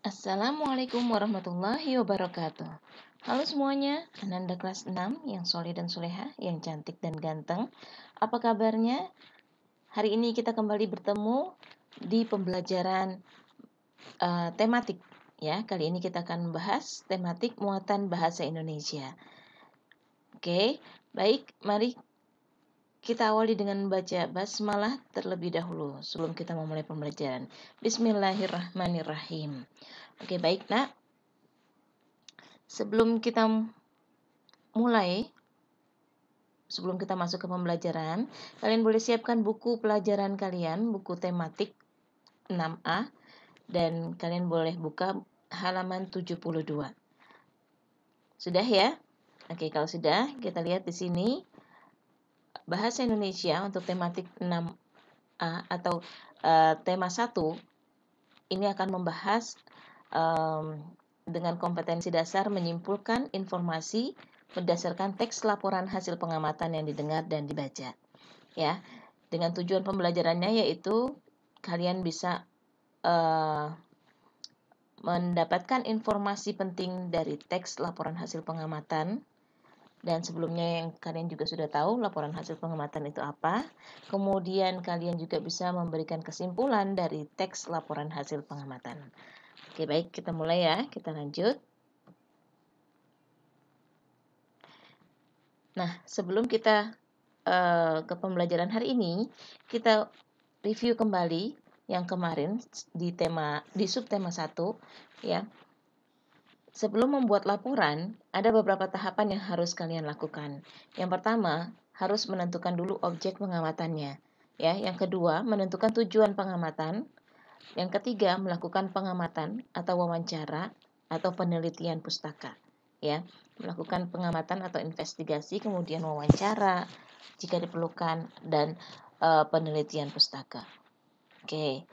Assalamualaikum warahmatullahi wabarakatuh. Halo semuanya, Ananda kelas 6 yang soleh dan soleha, yang cantik dan ganteng. Apa kabarnya? Hari ini kita kembali bertemu di pembelajaran tematik. Ya, kali ini kita akan membahas tematik muatan bahasa Indonesia. Oke, baik, mari kita awali dengan membaca basmalah terlebih dahulu sebelum kita memulai pembelajaran. Bismillahirrahmanirrahim. Oke, baik, Nak. Sebelum kita masuk ke pembelajaran, kalian boleh siapkan buku pelajaran kalian, buku tematik 6A, dan kalian boleh buka halaman 72. Sudah ya? Oke, kalau sudah, kita lihat di sini bahasa Indonesia untuk tematik 6A atau tema 1 ini akan membahas dengan kompetensi dasar menyimpulkan informasi berdasarkan teks laporan hasil pengamatan yang didengar dan dibaca. Ya, dengan tujuan pembelajarannya yaitu kalian bisa mendapatkan informasi penting dari teks laporan hasil pengamatan. Dan sebelumnya yang kalian juga sudah tahu laporan hasil pengamatan itu apa. Kemudian kalian juga bisa memberikan kesimpulan dari teks laporan hasil pengamatan. Oke, baik, kita mulai ya, kita lanjut. Nah, sebelum kita ke pembelajaran hari ini, kita review kembali yang kemarin di subtema 1 ya. Sebelum membuat laporan, ada beberapa tahapan yang harus kalian lakukan. Yang pertama, harus menentukan dulu objek pengamatannya. Ya, yang kedua, menentukan tujuan pengamatan. Yang ketiga, melakukan pengamatan atau wawancara atau penelitian pustaka. Ya, melakukan pengamatan atau investigasi, kemudian wawancara jika diperlukan, dan penelitian pustaka. Oke.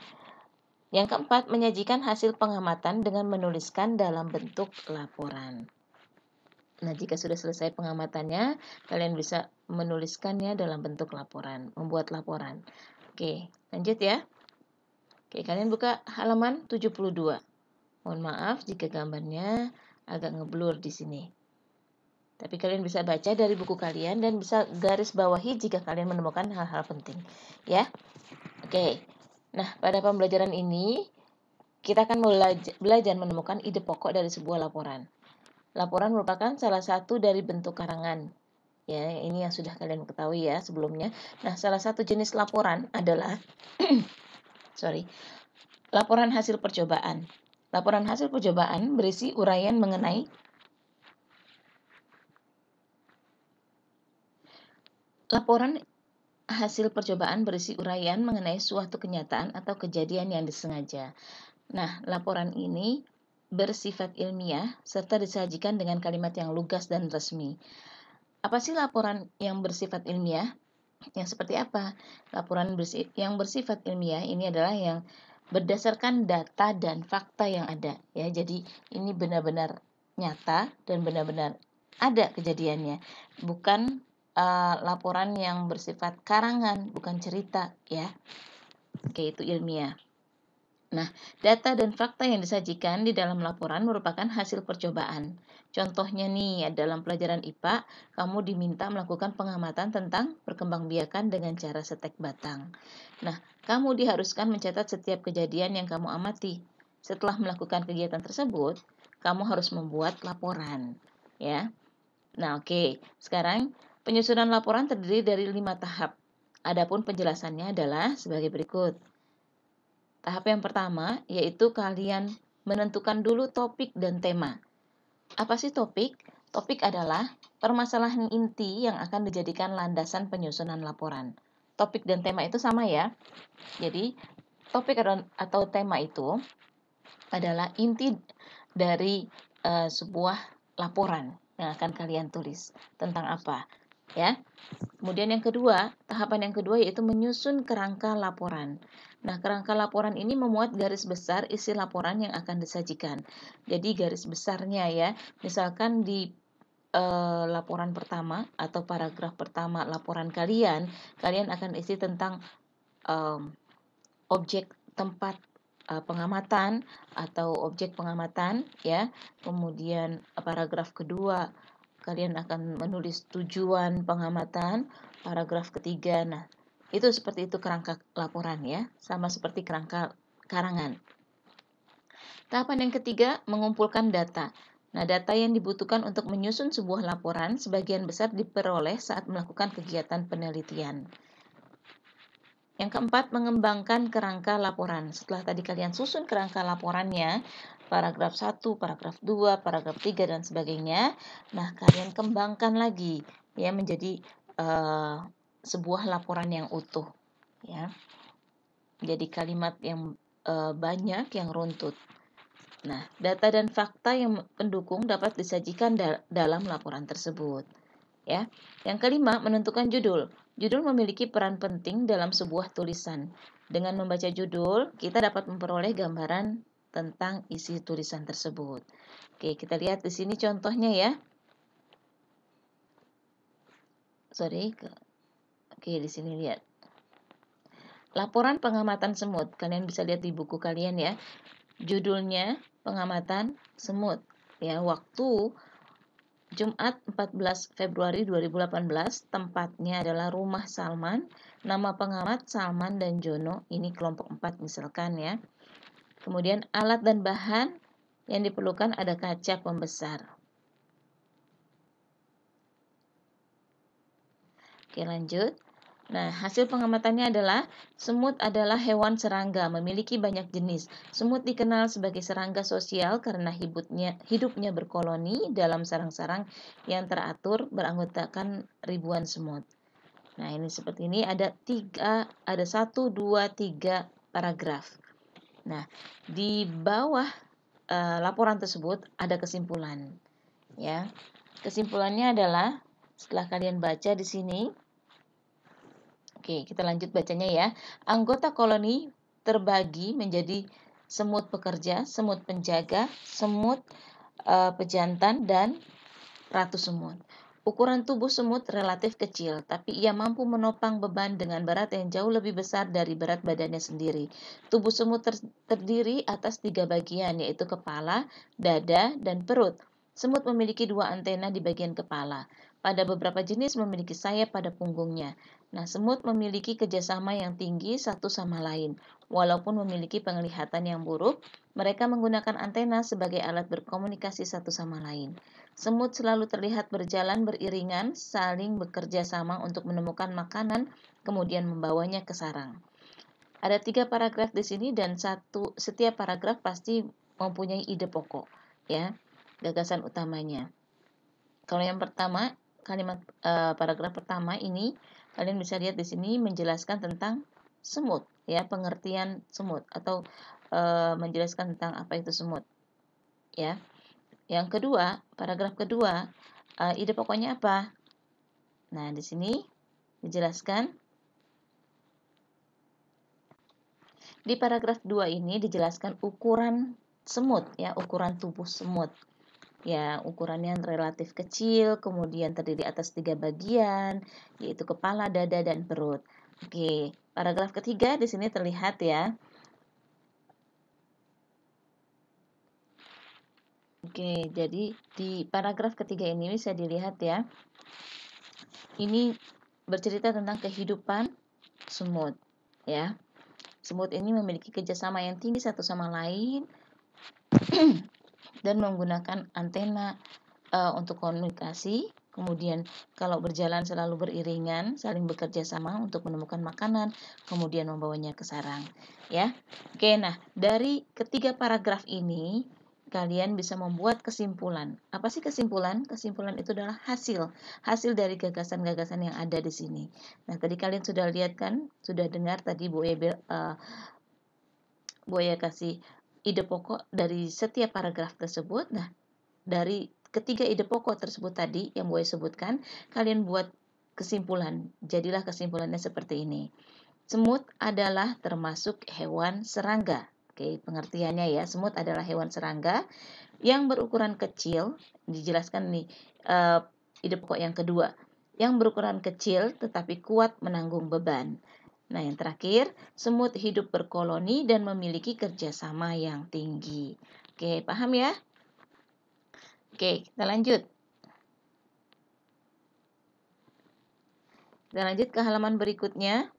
Yang keempat, menyajikan hasil pengamatan dengan menuliskan dalam bentuk laporan. Nah, jika sudah selesai pengamatannya, kalian bisa menuliskannya dalam bentuk laporan, membuat laporan. Oke, lanjut ya. Oke, kalian buka halaman 72. Mohon maaf jika gambarnya agak ngeblur di sini. Tapi kalian bisa baca dari buku kalian dan bisa garis bawahi jika kalian menemukan hal-hal penting. Ya. Oke. Nah, pada pembelajaran ini kita akan belajar menemukan ide pokok dari sebuah laporan. Laporan merupakan salah satu dari bentuk karangan. Ya, ini yang sudah kalian ketahui ya sebelumnya. Nah, salah satu jenis laporan adalah laporan hasil percobaan. Laporan hasil percobaan berisi uraian mengenai suatu kenyataan atau kejadian yang disengaja. Nah, laporan ini bersifat ilmiah serta disajikan dengan kalimat yang lugas dan resmi. Apa sih laporan yang bersifat ilmiah? Yang seperti apa? Laporan yang bersifat ilmiah ini adalah yang berdasarkan data dan fakta yang ada. Ya, jadi ini benar-benar nyata dan benar-benar ada kejadiannya. Bukan laporan yang bersifat karangan, bukan cerita ya. Oke, itu ilmiah. Nah, data dan fakta yang disajikan di dalam laporan merupakan hasil percobaan. Contohnya nih, dalam pelajaran IPA, kamu diminta melakukan pengamatan tentang perkembangbiakan dengan cara setek batang. Nah, kamu diharuskan mencatat setiap kejadian yang kamu amati. Setelah melakukan kegiatan tersebut, kamu harus membuat laporan. Ya. Nah, oke. Sekarang, penyusunan laporan terdiri dari 5 tahap. Adapun penjelasannya adalah sebagai berikut. Tahap yang pertama yaitu kalian menentukan dulu topik dan tema. Apa sih topik? Topik adalah permasalahan inti yang akan dijadikan landasan penyusunan laporan. Topik dan tema itu sama ya. Jadi, topik atau tema itu adalah inti dari sebuah laporan yang akan kalian tulis. Tentang apa? Ya. Kemudian tahapan yang kedua yaitu menyusun kerangka laporan. Nah, kerangka laporan ini memuat garis besar isi laporan yang akan disajikan. Jadi garis besarnya ya, misalkan di laporan pertama atau paragraf pertama laporan kalian akan isi tentang objek, tempat, pengamatan atau objek pengamatan ya. Kemudian paragraf kedua kalian akan menulis tujuan pengamatan, paragraf ketiga. Nah, itu seperti itu kerangka laporan ya, sama seperti kerangka karangan. Tahapan yang ketiga, mengumpulkan data. Nah, data yang dibutuhkan untuk menyusun sebuah laporan sebagian besar diperoleh saat melakukan kegiatan penelitian. Yang keempat, mengembangkan kerangka laporan. Setelah tadi kalian susun kerangka laporannya, paragraf 1, paragraf 2, paragraf 3, dan sebagainya. Nah, kalian kembangkan lagi ya menjadi sebuah laporan yang utuh ya. Jadi kalimat yang banyak yang runtut. Nah, data dan fakta yang pendukung dapat disajikan dalam laporan tersebut. Ya. Yang kelima, menentukan judul. Judul memiliki peran penting dalam sebuah tulisan. Dengan membaca judul, kita dapat memperoleh gambaran tentang isi tulisan tersebut. Oke, kita lihat di sini contohnya ya. Oke, di sini lihat. Laporan pengamatan semut. Kalian bisa lihat di buku kalian ya. Judulnya pengamatan semut. Ya, waktu Jumat 14 Februari 2018, tempatnya adalah Rumah Salman, nama pengamat Salman dan Jono, ini kelompok 4 misalkan ya. Kemudian alat dan bahan yang diperlukan ada kaca pembesar. Oke, lanjut. Nah, hasil pengamatannya adalah semut adalah hewan serangga, memiliki banyak jenis. Semut dikenal sebagai serangga sosial karena hidupnya berkoloni dalam sarang-sarang yang teratur beranggotakan ribuan semut. Nah, ini seperti ini ada 1, 2, 3 paragraf. Nah, di bawah laporan tersebut ada kesimpulan. Ya, kesimpulannya adalah setelah kalian baca di sini. Oke, kita lanjut bacanya ya. Anggota koloni terbagi menjadi semut pekerja, semut penjaga, semut pejantan, dan ratu semut. Ukuran tubuh semut relatif kecil, tapi ia mampu menopang beban dengan berat yang jauh lebih besar dari berat badannya sendiri. Tubuh semut terdiri atas 3 bagian, yaitu kepala, dada, dan perut. Semut memiliki 2 antena di bagian kepala. Pada beberapa jenis memiliki sayap pada punggungnya. Nah, semut memiliki kerjasama yang tinggi satu sama lain. Walaupun memiliki penglihatan yang buruk, mereka menggunakan antena sebagai alat berkomunikasi satu sama lain. Semut selalu terlihat berjalan beriringan, saling bekerja sama untuk menemukan makanan, kemudian membawanya ke sarang. Ada 3 paragraf di sini dan setiap paragraf pasti mempunyai ide pokok, ya, gagasan utamanya. Kalau yang pertama, paragraf pertama ini kalian bisa lihat di sini menjelaskan tentang semut, ya, pengertian semut atau menjelaskan tentang apa itu semut, ya. Yang kedua, paragraf kedua, ide pokoknya apa? Nah, di sini dijelaskan. Di paragraf 2 ini dijelaskan ukuran semut, ya, ukuran tubuh semut. Ya, ukurannya relatif kecil, kemudian terdiri atas 3 bagian, yaitu kepala, dada, dan perut. Oke, paragraf ketiga di sini terlihat ya. Oke, jadi di paragraf ketiga ini bisa dilihat ya. Ini bercerita tentang kehidupan semut, ya. Semut ini memiliki kerjasama yang tinggi satu sama lain dan menggunakan antena untuk komunikasi. Kemudian kalau berjalan selalu beriringan, saling bekerja sama untuk menemukan makanan, kemudian membawanya ke sarang. Ya, oke. Nah, dari ketiga paragraf ini kalian bisa membuat kesimpulan. Apa sih kesimpulan? Kesimpulan itu adalah hasil dari gagasan-gagasan yang ada di sini. Nah, tadi kalian sudah lihat kan, sudah dengar tadi Bu Aya kasih ide pokok dari setiap paragraf tersebut. Nah, dari ketiga ide pokok tersebut tadi yang Bu sebutkan, kalian buat kesimpulan. Jadilah kesimpulannya seperti ini. Semut adalah termasuk hewan serangga. Oke, pengertiannya ya. Semut adalah hewan serangga yang berukuran kecil. Dijelaskan nih ide pokok yang kedua. Yang berukuran kecil tetapi kuat menanggung beban. Nah, yang terakhir, semut hidup berkoloni dan memiliki kerjasama yang tinggi. Oke, paham ya? Oke, kita lanjut. Kita lanjut ke halaman berikutnya.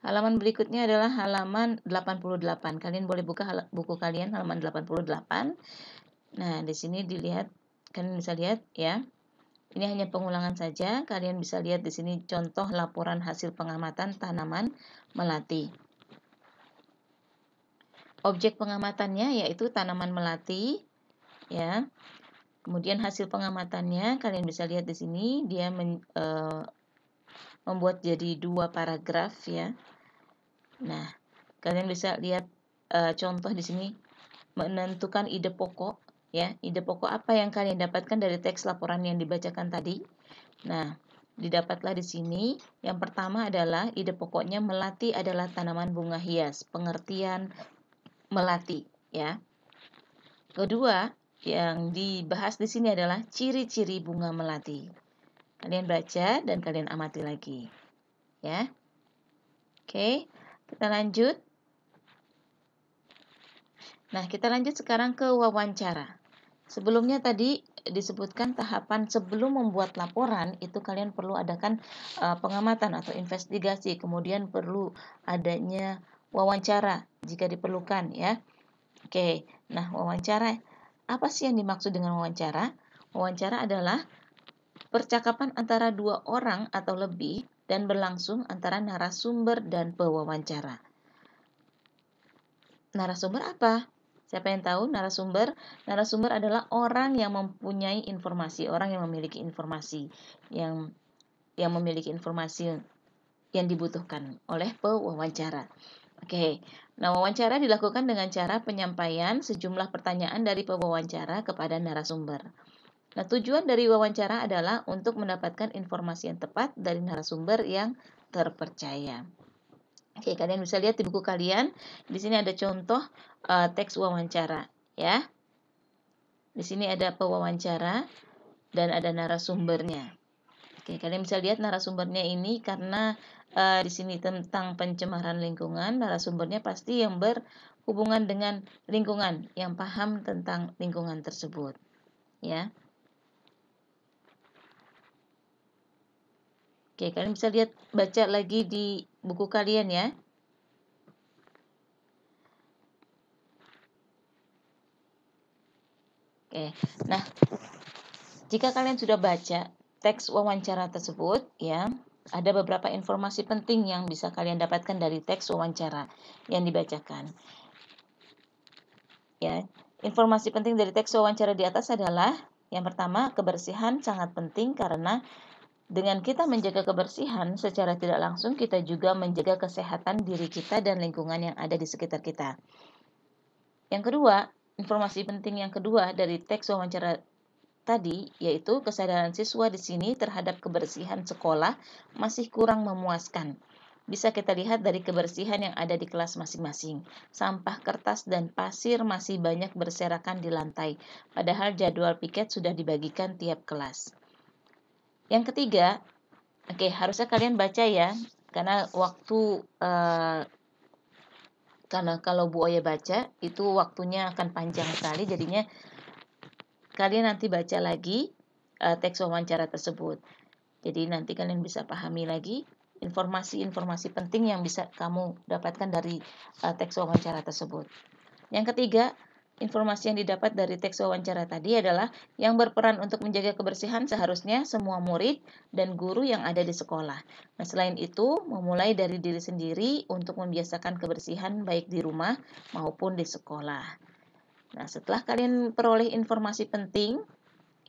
Halaman berikutnya adalah halaman 88. Kalian boleh buka buku kalian halaman 88. Nah, di sini dilihat, kalian bisa lihat ya. Ini hanya pengulangan saja. Kalian bisa lihat di sini contoh laporan hasil pengamatan tanaman melati. Objek pengamatannya yaitu tanaman melati, ya. Kemudian hasil pengamatannya kalian bisa lihat di sini dia membuat jadi 2 paragraf ya. Nah, kalian bisa lihat contoh di sini menentukan ide pokok ya. Ide pokok apa yang kalian dapatkan dari teks laporan yang dibacakan tadi. Nah, didapatlah di sini. Yang pertama adalah ide pokoknya melati adalah tanaman bunga hias. Pengertian melati ya. Kedua, yang dibahas di sini adalah ciri-ciri bunga melati. Kalian baca dan kalian amati lagi. Ya. Oke, kita lanjut. Nah, kita lanjut sekarang ke wawancara. Sebelumnya tadi disebutkan tahapan sebelum membuat laporan itu kalian perlu adakan pengamatan atau investigasi, kemudian perlu adanya wawancara jika diperlukan ya. Oke, nah wawancara apa sih yang dimaksud dengan wawancara? Wawancara adalah percakapan antara 2 orang atau lebih dan berlangsung antara narasumber dan pewawancara. Narasumber apa? Siapa yang tahu narasumber? Narasumber adalah orang yang mempunyai informasi, orang yang memiliki informasi, yang memiliki informasi yang dibutuhkan oleh pewawancara. Oke, nah wawancara dilakukan dengan cara penyampaian sejumlah pertanyaan dari pewawancara kepada narasumber. Nah, tujuan dari wawancara adalah untuk mendapatkan informasi yang tepat dari narasumber yang terpercaya. Oke, kalian bisa lihat di buku kalian. Di sini ada contoh teks wawancara, ya. Di sini ada pewawancara dan ada narasumbernya. Oke, kalian bisa lihat narasumbernya ini karena di sini tentang pencemaran lingkungan, narasumbernya pasti yang berhubungan dengan lingkungan, yang paham tentang lingkungan tersebut, ya. Oke, kalian bisa lihat, baca lagi di buku kalian ya. Oke, nah jika kalian sudah baca teks wawancara tersebut ya, ada beberapa informasi penting yang bisa kalian dapatkan dari teks wawancara yang dibacakan. Ya, informasi penting dari teks wawancara di atas adalah yang pertama, kebersihan sangat penting karena dengan kita menjaga kebersihan secara tidak langsung kita juga menjaga kesehatan diri kita dan lingkungan yang ada di sekitar kita. Yang kedua, informasi penting yang kedua dari teks wawancara tadi yaitu kesadaran siswa di sini terhadap kebersihan sekolah masih kurang memuaskan. Bisa kita lihat dari kebersihan yang ada di kelas masing-masing. Sampah kertas dan pasir masih banyak berserakan di lantai, padahal jadwal piket sudah dibagikan tiap kelas. Yang ketiga, harusnya kalian baca ya, karena karena kalau Bu Oya baca itu waktunya akan panjang sekali, jadinya kalian nanti baca lagi teks wawancara tersebut. Jadi nanti kalian bisa pahami lagi informasi-informasi penting yang bisa kamu dapatkan dari teks wawancara tersebut. Yang ketiga, informasi yang didapat dari teks wawancara tadi adalah yang berperan untuk menjaga kebersihan seharusnya semua murid dan guru yang ada di sekolah. Nah, selain itu, memulai dari diri sendiri untuk membiasakan kebersihan baik di rumah maupun di sekolah. Nah, setelah kalian peroleh informasi penting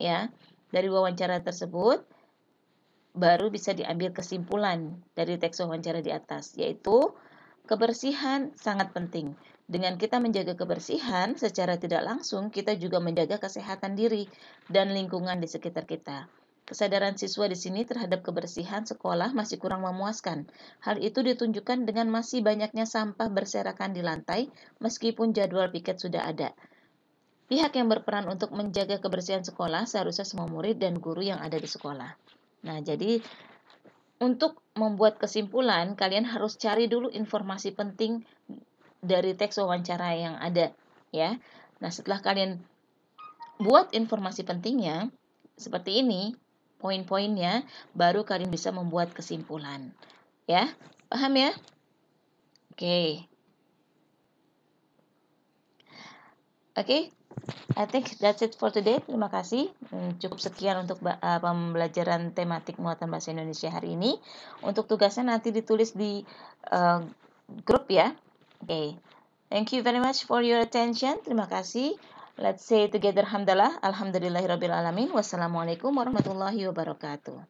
ya dari wawancara tersebut, baru bisa diambil kesimpulan dari teks wawancara di atas, yaitu kebersihan sangat penting. Dengan kita menjaga kebersihan secara tidak langsung, kita juga menjaga kesehatan diri dan lingkungan di sekitar kita. Kesadaran siswa di sini terhadap kebersihan sekolah masih kurang memuaskan. Hal itu ditunjukkan dengan masih banyaknya sampah berserakan di lantai meskipun jadwal piket sudah ada. Pihak yang berperan untuk menjaga kebersihan sekolah seharusnya semua murid dan guru yang ada di sekolah. Nah, jadi untuk membuat kesimpulan, kalian harus cari dulu informasi penting dari teks wawancara yang ada, ya. Nah, setelah kalian buat informasi pentingnya seperti ini, poin-poinnya, baru kalian bisa membuat kesimpulan. Ya, paham ya? Oke. Oke, I think that's it for today. Terima kasih. Cukup sekian untuk pembelajaran tematik muatan bahasa Indonesia hari ini. Untuk tugasnya nanti ditulis di grup ya. Oke. Thank you very much for your attention. Terima kasih. Let's say together hamdalah. Alhamdulillahirabbil alamin. Wassalamualaikum warahmatullahi wabarakatuh.